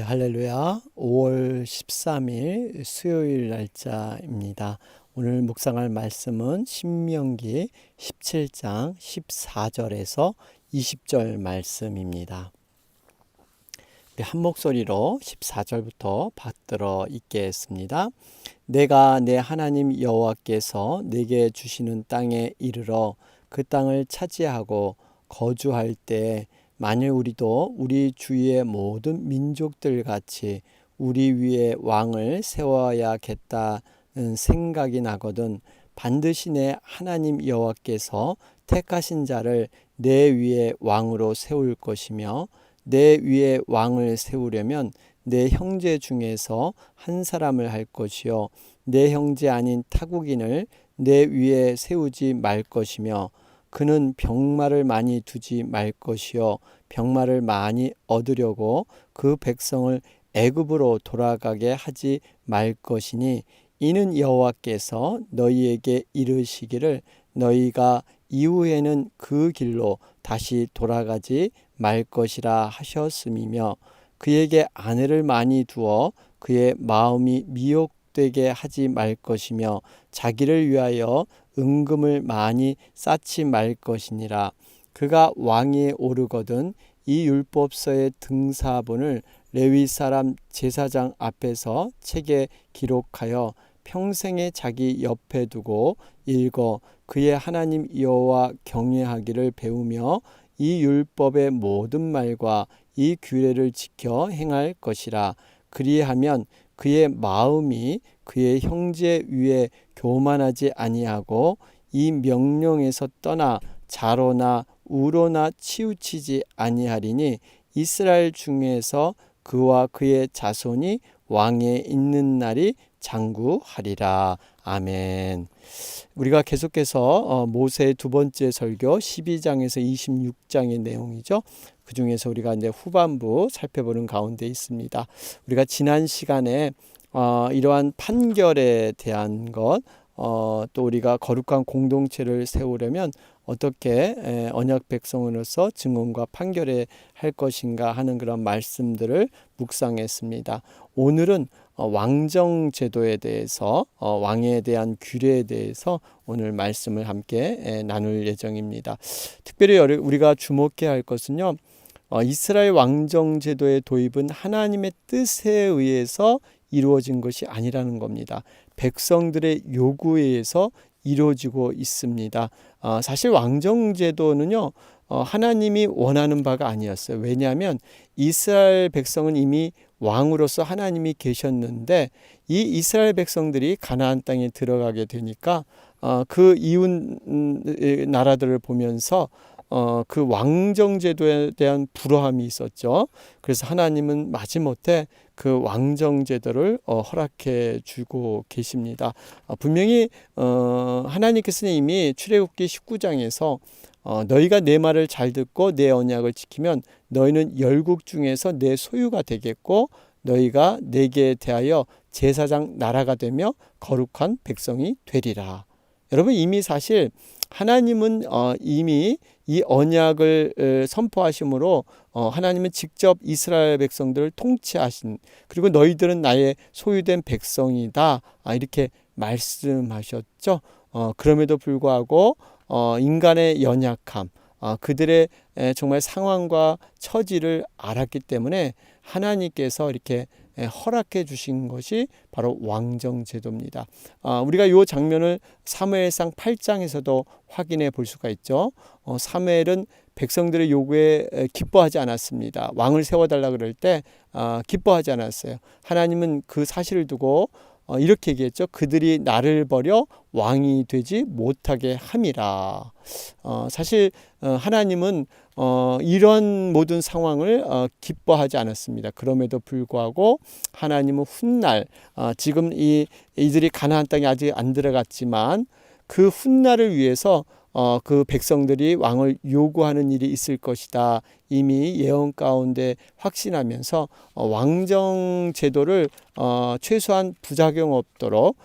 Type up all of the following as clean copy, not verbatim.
할렐루야. 5월 13일 수요일 날짜입니다. 오늘 묵상할 말씀은 신명기 17장 14절에서 20절 말씀입니다. 우리 한 목소리로 14절부터 받들어 읽겠습니다. 내가 내 하나님 여호와께서 내게 주시는 땅에 이르러 그 땅을 차지하고 거주할 때 만일 우리도 우리 주위의 모든 민족들 같이 우리 위에 왕을 세워야겠다는 생각이 나거든 반드시 내 하나님 여호와께서 택하신 자를 내 위에 왕으로 세울 것이며 내 위에 왕을 세우려면 내 형제 중에서 한 사람을 할 것이요 내 형제 아닌 타국인을 내 위에 세우지 말 것이며 그는 병마를 많이 두지 말 것이요 병마를 많이 얻으려고 그 백성을 애굽으로 돌아가게 하지 말 것이니 이는 여호와께서 너희에게 이르시기를 너희가 이후에는 그 길로 다시 돌아가지 말 것이라 하셨음이며 그에게 아내를 많이 두어 그의 마음이 미혹되게 하지 말 것이며 자기를 위하여 은금을 많이 쌓지 말 것이니라. 그가 왕위에 오르거든 이 율법서의 등사본을 레위 사람 제사장 앞에서 책에 기록하여 평생에 자기 옆에 두고 읽어 그의 하나님 여호와 경외하기를 배우며 이 율법의 모든 말과 이 규례를 지켜 행할 것이라. 그리하면 그의 마음이 그의 형제 위에 교만하지 아니하고 이 명령에서 떠나 자로나 우로나 치우치지 아니하리니 이스라엘 중에서 그와 그의 자손이 왕에 있는 날이 장구하리라. 아멘. 우리가 계속해서 모세의 두 번째 설교 12장에서 26장의 내용이죠. 그 중에서 우리가 이제 후반부 살펴보는 가운데 있습니다. 우리가 지난 시간에 이러한 판결에 대한 것, 또 우리가 거룩한 공동체를 세우려면 어떻게 언약 백성으로서 증언과 판결에 할 것인가 하는 그런 말씀들을 묵상했습니다. 오늘은 왕정 제도에 대해서 왕에 대한 규례에 대해서 오늘 말씀을 함께 나눌 예정입니다. 특별히 우리가 주목해야 할 것은요. 이스라엘 왕정 제도의 도입은 하나님의 뜻에 의해서 이루어진 것이 아니라는 겁니다. 백성들의 요구에 의해서 이루어지고 있습니다. 사실 왕정 제도는요. 하나님이 원하는 바가 아니었어요. 왜냐하면 이스라엘 백성은 이미 왕으로서 하나님이 계셨는데 이 이스라엘 백성들이 가나안 땅에 들어가게 되니까 그 이웃 나라들을 보면서 그 왕정 제도에 대한 불화함이 있었죠. 그래서 하나님은 마지못해 그 왕정 제도를 허락해 주고 계십니다. 분명히 하나님께서는 이미 출애굽기 19장에서 너희가 내 말을 잘 듣고 내 언약을 지키면 너희는 열국 중에서 내 소유가 되겠고 너희가 내게 대하여 제사장 나라가 되며 거룩한 백성이 되리라. 여러분 이미 사실 하나님은 이미 이 언약을 선포하심으로 하나님은 직접 이스라엘 백성들을 통치하신 그리고 너희들은 나의 소유된 백성이다 이렇게 말씀하셨죠. 그럼에도 불구하고 인간의 연약함 그들의 정말 상황과 처지를 알았기 때문에 하나님께서 이렇게 허락해 주신 것이 바로 왕정 제도입니다. 우리가 이 장면을 사무엘상 8장에서도 확인해 볼 수가 있죠. 사무엘은 백성들의 요구에 기뻐하지 않았습니다. 왕을 세워달라 그럴 때 기뻐하지 않았어요. 하나님은 그 사실을 두고 이렇게 얘기했죠. 그들이 나를 버려 왕이 되지 못하게 함이라. 사실 하나님은 이런 모든 상황을 기뻐하지 않았습니다. 그럼에도 불구하고 하나님은 훗날 지금 이들이 가나안 땅에 아직 안 들어갔지만 그 훗날을 위해서 그 백성들이 왕을 요구하는 일이 있을 것이다. 이미 예언 가운데 확신하면서 왕정 제도를 최소한 부작용 없도록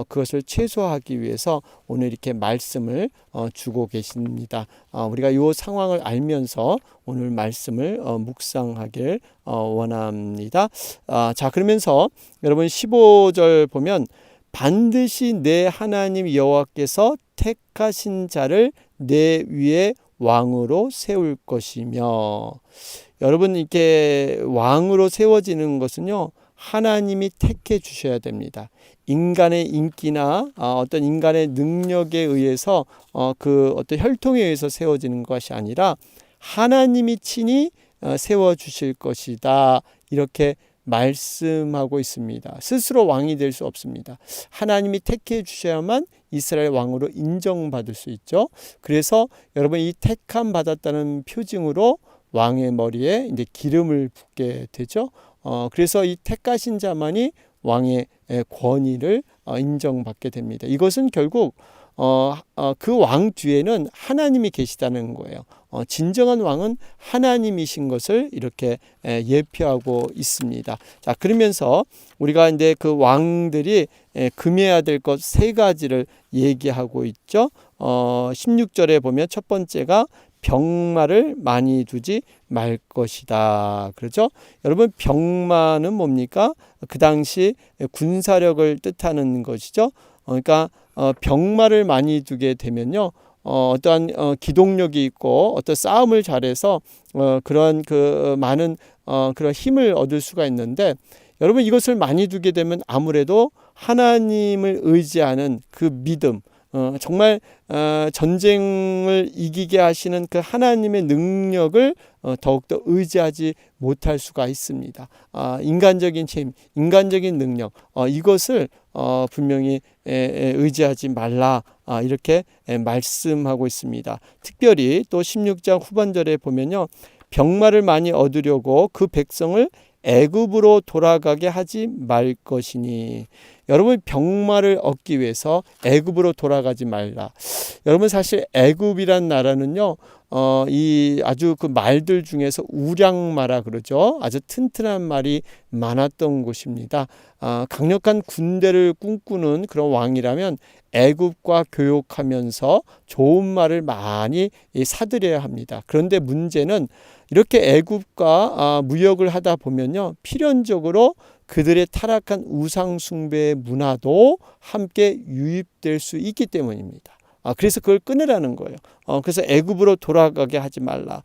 그것을 최소화하기 위해서 오늘 이렇게 말씀을 주고 계십니다. 우리가 이 상황을 알면서 오늘 말씀을 묵상하길 원합니다. 자, 그러면서 여러분 15절 보면 반드시 내 하나님 여호와께서 택하신 자를 내 위에 왕으로 세울 것이며, 여러분 이렇게 왕으로 세워지는 것은요, 하나님이 택해 주셔야 됩니다. 인간의 인기나 어떤 인간의 능력에 의해서 그 어떤 혈통에 의해서 세워지는 것이 아니라 하나님이 친히 세워 주실 것이다. 이렇게 말씀하고 있습니다. 스스로 왕이 될 수 없습니다. 하나님이 택해 주셔야만 이스라엘 왕으로 인정받을 수 있죠. 그래서 여러분 이 택함 받았다는 표징으로 왕의 머리에 이제 기름을 붓게 되죠. 그래서 이 택하신 자만이 왕의 권위를 인정받게 됩니다. 이것은 결국 그 왕 뒤에는 하나님이 계시다는 거예요. 진정한 왕은 하나님이신 것을 이렇게 예표하고 있습니다. 자, 그러면서 우리가 이제 그 왕들이 금해야 될 것 세 가지를 얘기하고 있죠. 16절에 보면 첫 번째가 병마를 많이 두지 말 것이다. 그렇죠? 여러분 병마는 뭡니까? 그 당시 군사력을 뜻하는 것이죠. 그러니까 병마를 많이 두게 되면요, 어떠한 기동력이 있고 어떤 싸움을 잘해서 그런 그 많은 그런 힘을 얻을 수가 있는데, 여러분 이것을 많이 두게 되면 아무래도 하나님을 의지하는 그 믿음, 정말 전쟁을 이기게 하시는 그 하나님의 능력을 더욱더 의지하지 못할 수가 있습니다. 인간적인 힘, 인간적인 능력, 이것을 분명히 의지하지 말라, 이렇게 말씀하고 있습니다. 특별히 또 16장 후반절에 보면요, 병마를 많이 얻으려고 그 백성을 애굽으로 돌아가게 하지 말 것이니, 여러분 병마를 얻기 위해서 애굽으로 돌아가지 말라. 여러분 사실 애굽이란 나라는요, 이 아주 그 말들 중에서 우량마라 그러죠. 아주 튼튼한 말이 많았던 곳입니다. 강력한 군대를 꿈꾸는 그런 왕이라면 애굽과 교역하면서 좋은 말을 많이 사들여야 합니다. 그런데 문제는 이렇게 애굽과 무역을 하다 보면요, 필연적으로 그들의 타락한 우상 숭배의 문화도 함께 유입될 수 있기 때문입니다. 그래서 그걸 끊으라는 거예요. 그래서 애굽으로 돌아가게 하지 말라.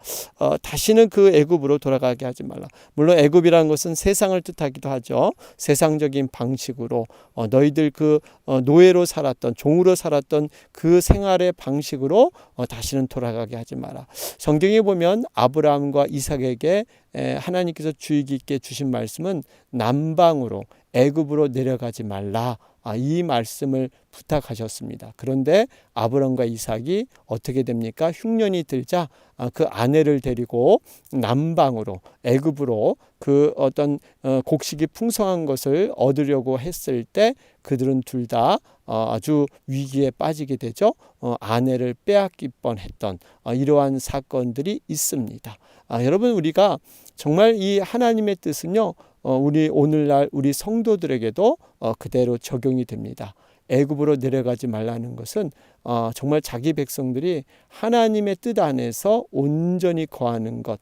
다시는 그 애굽으로 돌아가게 하지 말라. 물론 애굽이라는 것은 세상을 뜻하기도 하죠. 세상적인 방식으로 너희들 그 노예로 살았던, 종으로 살았던 그 생활의 방식으로 다시는 돌아가게 하지 마라. 성경에 보면 아브라함과 이삭에게 하나님께서 주의 깊게 주신 말씀은 남방으로 애굽으로 내려가지 말라, 이 말씀을 부탁하셨습니다. 그런데 아브람과 이삭이 어떻게 됩니까? 흉년이 들자 그 아내를 데리고 남방으로, 애굽으로 그 어떤 곡식이 풍성한 것을 얻으려고 했을 때 그들은 둘 다 아주 위기에 빠지게 되죠. 아내를 빼앗길 뻔했던 이러한 사건들이 있습니다. 여러분 우리가 정말 이 하나님의 뜻은요, 우리 오늘날 우리 성도들에게도 그대로 적용이 됩니다. 애굽으로 내려가지 말라는 것은 정말 자기 백성들이 하나님의 뜻 안에서 온전히 거하는 것,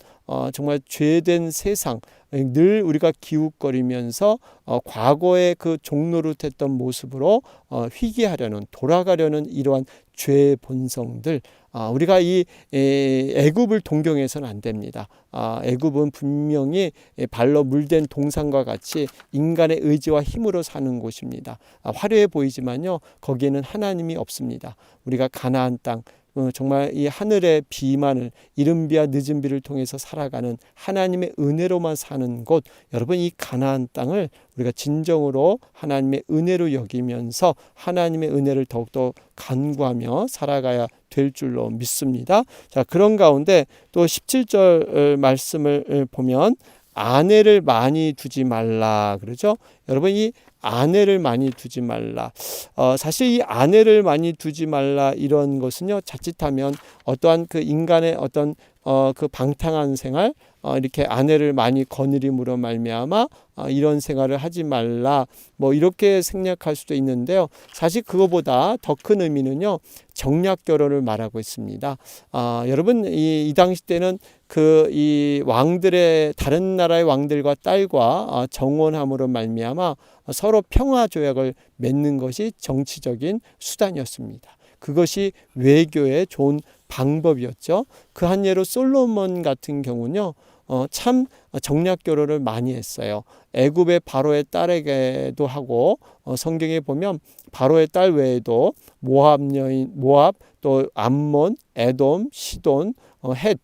정말 죄된 세상, 늘 우리가 기웃거리면서 과거의 그 종노릇했던 모습으로 회개하려는, 돌아가려는 이러한 죄의 본성들, 우리가 이 애굽을 동경해서는 안 됩니다. 애굽은 분명히 발로 물된 동산과 같이 인간의 의지와 힘으로 사는 곳입니다. 화려해 보이지만요, 거기에는 하나님이 없습니다. 우리가 가나안 땅, 정말 이 하늘의 비만을, 이른 비와 늦은 비를 통해서 살아가는 하나님의 은혜로만 사는 곳, 여러분 이 가나안 땅을 우리가 진정으로 하나님의 은혜로 여기면서 하나님의 은혜를 더욱더 간구하며 살아가야 될 줄로 믿습니다. 자, 그런 가운데 또 17절 말씀을 보면 아내를 많이 두지 말라 그러죠. 여러분 이 아내를 많이 두지 말라. 사실 이 아내를 많이 두지 말라 이런 것은요, 자칫하면 어떠한 그 인간의 어떤 그 방탕한 생활, 이렇게 아내를 많이 거느림으로 말미암아 이런 생활을 하지 말라, 뭐 이렇게 생략할 수도 있는데요. 사실 그거보다 더 큰 의미는요, 정략 결혼을 말하고 있습니다. 여러분 이 당시 때는 그 이 왕들의 다른 나라의 왕들과 딸과 정혼함으로 말미암아 서로 평화 조약을 맺는 것이 정치적인 수단이었습니다. 그것이 외교의 좋은 방법이었죠. 그 한 예로 솔로몬 같은 경우는요, 참 정략 결혼을 많이 했어요. 애굽의 바로의 딸에게도 하고, 성경에 보면 바로의 딸 외에도 모압 여인, 모압, 또 암몬, 에돔, 시돈, 헷,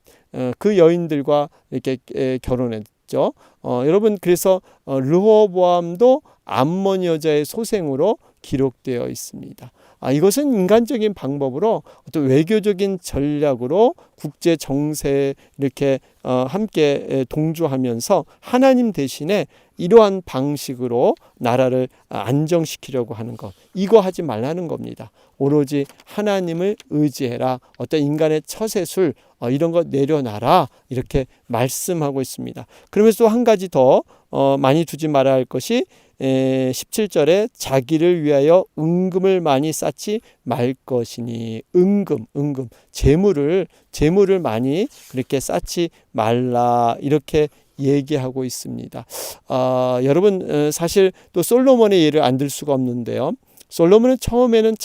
그 여인들과 이렇게 결혼했죠. 여러분, 그래서 르호보암도 암몬 여자의 소생으로 기록되어 있습니다. 이것은 인간적인 방법으로 어떤 외교적인 전략으로 국제 정세에 이렇게 함께 동조하면서 하나님 대신에 이러한 방식으로 나라를 안정시키려고 하는 것, 이거 하지 말라는 겁니다. 오로지 하나님을 의지해라. 어떤 인간의 처세술 이런 거 내려놔라, 이렇게 말씀하고 있습니다. 그러면서 또 한 가지 더 많이 두지 말아야 할 것이 17절에 자기를 위하여 은금을 많이 쌓지 말 것이니, 은금 재물을 많이 그렇게 쌓지 말라, 이렇게 얘기하고 있습니다. 여러분 사실 또 솔로몬의 예를 안 들 수가 없는데요. 솔로몬은 처음에는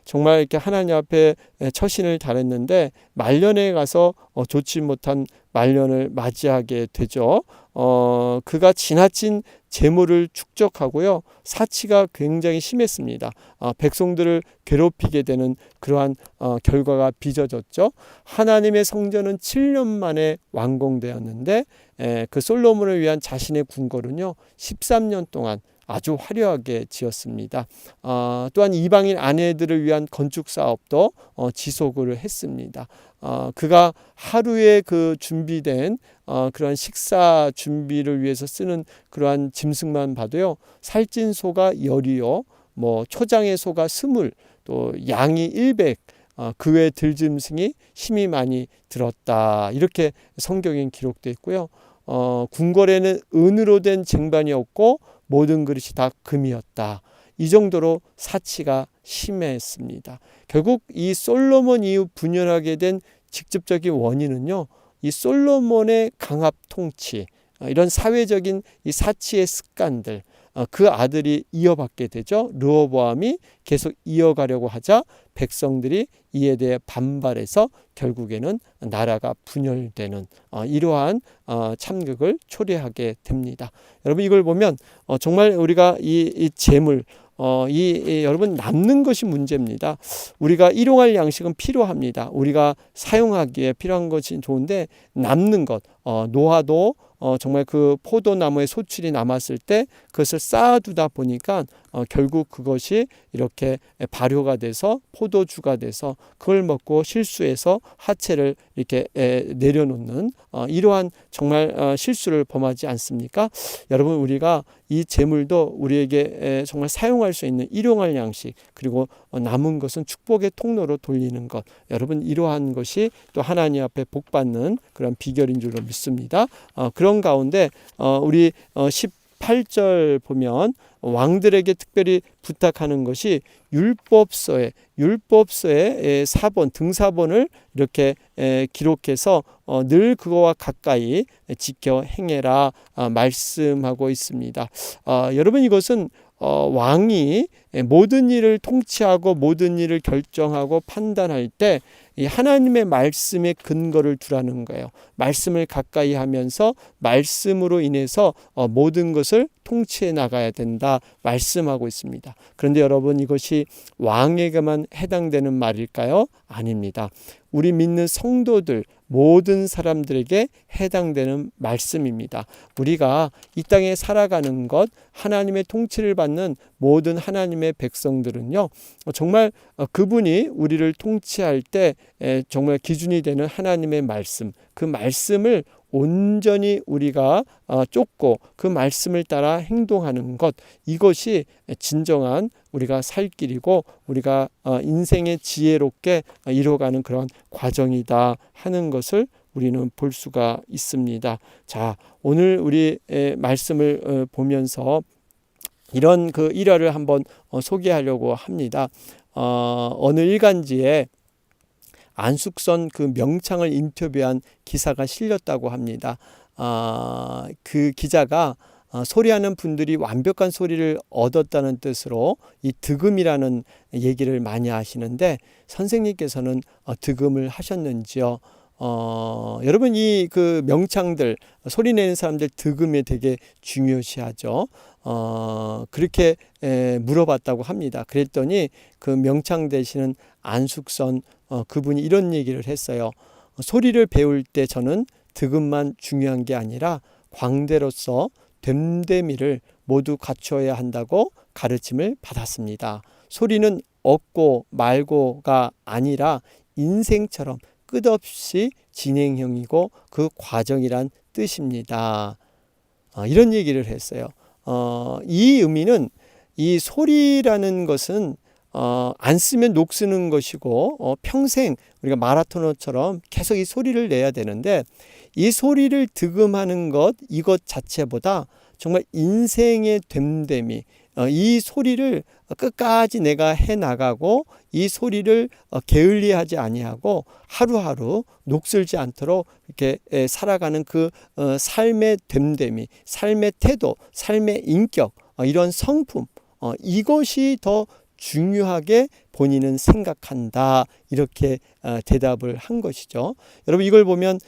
정말 이렇게 하나님 앞에 처신을 잘했는데 말년에 가서 좋지 못한 말년을 맞이하게 되죠. 그가 지나친 재물을 축적하고요, 사치가 굉장히 심했습니다. 백성들을 괴롭히게 되는 그러한 결과가 빚어졌죠. 하나님의 성전은 7년 만에 완공되었는데 그 솔로몬을 위한 자신의 궁궐은요 13년 동안 아주 화려하게 지었습니다. 또한 이방인 아내들을 위한 건축 사업도 지속을 했습니다. 그가 하루에 그 준비된 그러한 식사 준비를 위해서 쓰는 그러한 짐승만 봐도요, 살찐 소가 10이요, 뭐 초장의 소가 20, 또 양이 100, 그 외 들짐승이 힘이 많이 들었다, 이렇게 성경에 기록되어 있고요. 궁궐에는 은으로 된 쟁반이 없고 모든 그릇이 다 금이었다. 이 정도로 사치가 심했습니다. 결국 이 솔로몬 이후 분열하게 된 직접적인 원인은요, 이 솔로몬의 강압 통치, 이런 사회적인 이 사치의 습관들, 그 아들이 이어받게 되죠. 르호보암이 계속 이어가려고 하자 백성들이 이에 대해 반발해서 결국에는 나라가 분열되는 이러한 참극을 초래하게 됩니다. 여러분 이걸 보면 정말 우리가 이 재물, 여러분 남는 것이 문제입니다. 우리가 일용할 양식은 필요합니다. 우리가 사용하기에 필요한 것이 좋은데 남는 것, 노화도 정말 그 포도나무의 소출이 남았을 때 그것을 쌓아두다 보니까 결국 그것이 이렇게 발효가 돼서 포도주가 돼서 그걸 먹고 실수해서 하체를 이렇게 내려놓는 이러한 정말 실수를 범하지 않습니까? 여러분 우리가 이 재물도 우리에게 정말 사용할 수 있는 일용할 양식, 그리고 남은 것은 축복의 통로로 돌리는 것, 여러분 이러한 것이 또 하나님 앞에 복받는 그런 비결인 줄로 믿습니다. 그런 가운데 우리 18절 보면 왕들에게 특별히 부탁하는 것이 율법서의 사본, 등사본을 이렇게 기록해서 늘 그거와 가까이 지켜 행해라 말씀하고 있습니다. 여러분 이것은 왕이 모든 일을 통치하고 모든 일을 결정하고 판단할 때 이 하나님의 말씀에 근거를 두라는 거예요. 말씀을 가까이 하면서 말씀으로 인해서 모든 것을 통치해 나가야 된다 말씀하고 있습니다. 그런데 여러분 이것이 왕에게만 해당되는 말일까요? 아닙니다. 우리 믿는 성도들 모든 사람들에게 해당되는 말씀입니다. 우리가 이 땅에 살아가는 것, 하나님의 통치를 받는 모든 하나님의 백성들은요, 정말 그분이 우리를 통치할 때 정말 기준이 되는 하나님의 말씀, 그 말씀을 온전히 우리가 쫓고 그 말씀을 따라 행동하는 것, 이것이 진정한 우리가 살 길이고 우리가 인생의 지혜롭게 이뤄가는 그런 과정이다 하는 것을 우리는 볼 수가 있습니다. 자, 오늘 우리 말씀을 보면서 이런 그 일화를 한번 소개하려고 합니다. 어느 일간지에 안숙선 그 명창을 인터뷰한 기사가 실렸다고 합니다. 그 기자가 소리하는 분들이 완벽한 소리를 얻었다는 뜻으로 이 득음이라는 얘기를 많이 하시는데, 선생님께서는 득음을 하셨는지요? 여러분, 이 그 명창들, 소리 내는 사람들 득음에 되게 중요시하죠. 그렇게 물어봤다고 합니다. 그랬더니 그 명창 되시는 안숙선 그분이 이런 얘기를 했어요. 소리를 배울 때 저는 득음만 중요한 게 아니라 광대로서 됨됨이를 모두 갖추어야 한다고 가르침을 받았습니다. 소리는 얻고 말고가 아니라 인생처럼 끝없이 진행형이고 그 과정이란 뜻입니다. 이런 얘기를 했어요. 이 의미는 이 소리라는 것은 안 쓰면 녹 쓰는 것이고 평생 우리가 마라토너처럼 계속 이 소리를 내야 되는데, 이 소리를 득음하는 것, 이것 자체보다 정말 인생의 됨됨이, 이 소리를 끝까지 내가 해나가고 이 소리를 게을리하지 아니하고 하루하루 녹슬지 않도록 이렇게 살아가는 그 삶의 됨됨이, 삶의 태도, 삶의 인격, 이런 성품, 이것이 더 중요하게 본인은 생각한다, 이렇게 대답을 한 것이죠. 여러분, 이걸 보면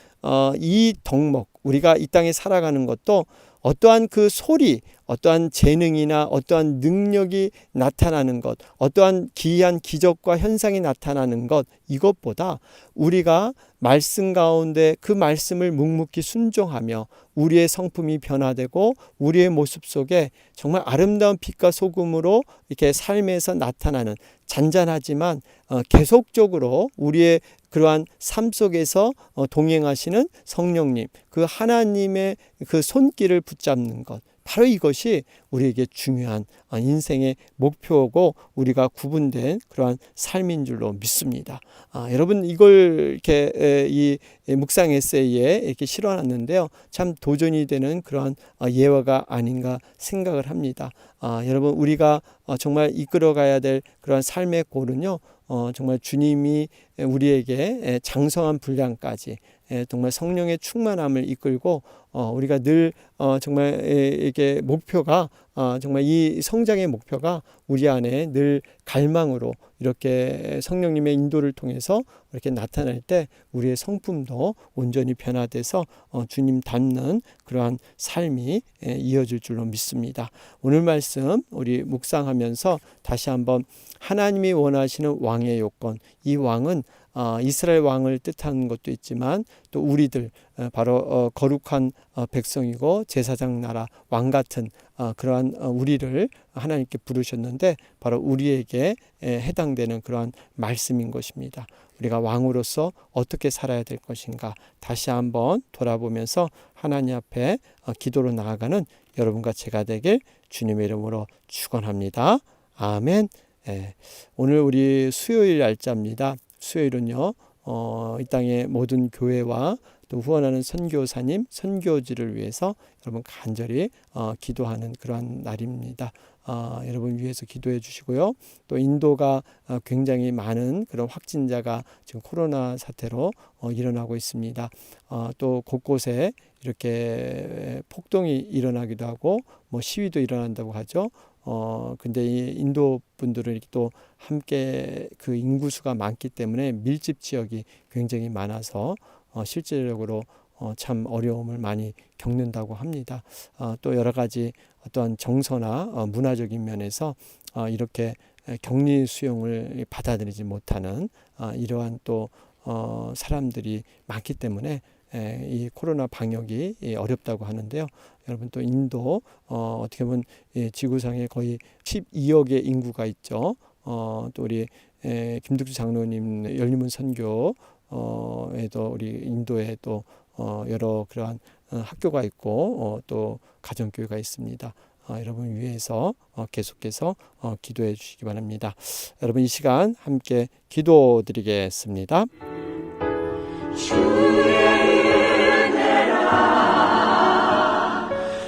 이 덕목, 우리가 이 땅에 살아가는 것도 어떠한 그 소리, 어떠한 재능이나 어떠한 능력이 나타나는 것, 어떠한 기이한 기적과 현상이 나타나는 것, 이것보다 우리가 말씀 가운데 그 말씀을 묵묵히 순종하며 우리의 성품이 변화되고 우리의 모습 속에 정말 아름다운 빛과 소금으로 이렇게 삶에서 나타나는, 잔잔하지만 계속적으로 우리의 그러한 삶 속에서 동행하시는 성령님, 그 하나님의 그 손길을 붙잡는 것, 바로 이것이 우리에게 중요한 인생의 목표고 우리가 구분된 그러한 삶인 줄로 믿습니다. 여러분, 이걸 이렇게 이 묵상 에세이에 이렇게 실어놨는데요, 참 도전이 되는 그러한 예화가 아닌가 생각을 합니다. 여러분, 우리가 정말 이끌어가야 될 그러한 삶의 골은요, 정말 주님이 우리에게 장성한 분량까지 정말 성령의 충만함을 이끌고 우리가 늘 정말 이게 목표가 정말 이 성장의 목표가 우리 안에 늘 갈망으로 이렇게 성령님의 인도를 통해서 이렇게 나타날 때 우리의 성품도 온전히 변화돼서 주님 닮는 그러한 삶이 이어질 줄로 믿습니다. 오늘 말씀 우리 묵상하면서 다시 한번 하나님이 원하시는 왕의 요건, 이 왕은 이스라엘 왕을 뜻하는 것도 있지만 또 우리들, 바로 거룩한 백성이고 제사장 나라 왕 같은 그러한 우리를 하나님께 부르셨는데, 바로 우리에게 해당되는 그러한 말씀인 것입니다. 우리가 왕으로서 어떻게 살아야 될 것인가 다시 한번 돌아보면서 하나님 앞에 기도로 나아가는 여러분과 제가 되길 주님의 이름으로 축원합니다. 아멘. 오늘 우리 수요일 날짜입니다. 수요일은요, 이 땅의 모든 교회와 또 후원하는 선교사님, 선교지를 위해서 여러분 간절히 기도하는 그러한 날입니다. 여러분 위해서 기도해 주시고요. 또 인도가 굉장히 많은 그런 확진자가 지금 코로나 사태로 일어나고 있습니다. 또 곳곳에 이렇게 폭동이 일어나기도 하고 뭐 시위도 일어난다고 하죠. 근데 이 인도 분들은 또 함께 그 인구수가 많기 때문에 밀집 지역이 굉장히 많아서 실질적으로 참 어려움을 많이 겪는다고 합니다. 또 여러 가지 어떠한 정서나 문화적인 면에서 이렇게 격리 수용을 받아들이지 못하는 이러한 또 사람들이 많기 때문에 이 코로나 방역이 어렵다고 하는데요. 여러분, 또 인도 어떻게 보면 지구상에 거의 12억의 인구가 있죠. 또 우리 김득주 장로님 열린문 선교 에도 우리 인도에 또 여러 그러한 학교가 있고 또 가정교회가 있습니다. 여러분 위해서 계속해서 기도해 주시기 바랍니다. 여러분 이 시간 함께 기도드리겠습니다. 주의 은혜라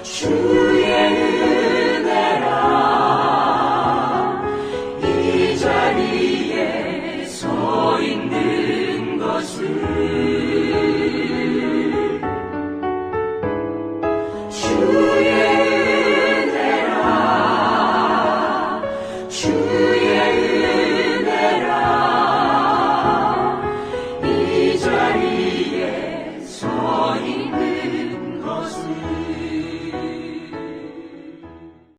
주의 은혜라 이 자리에 서 있는 것을 주의 은혜라 주의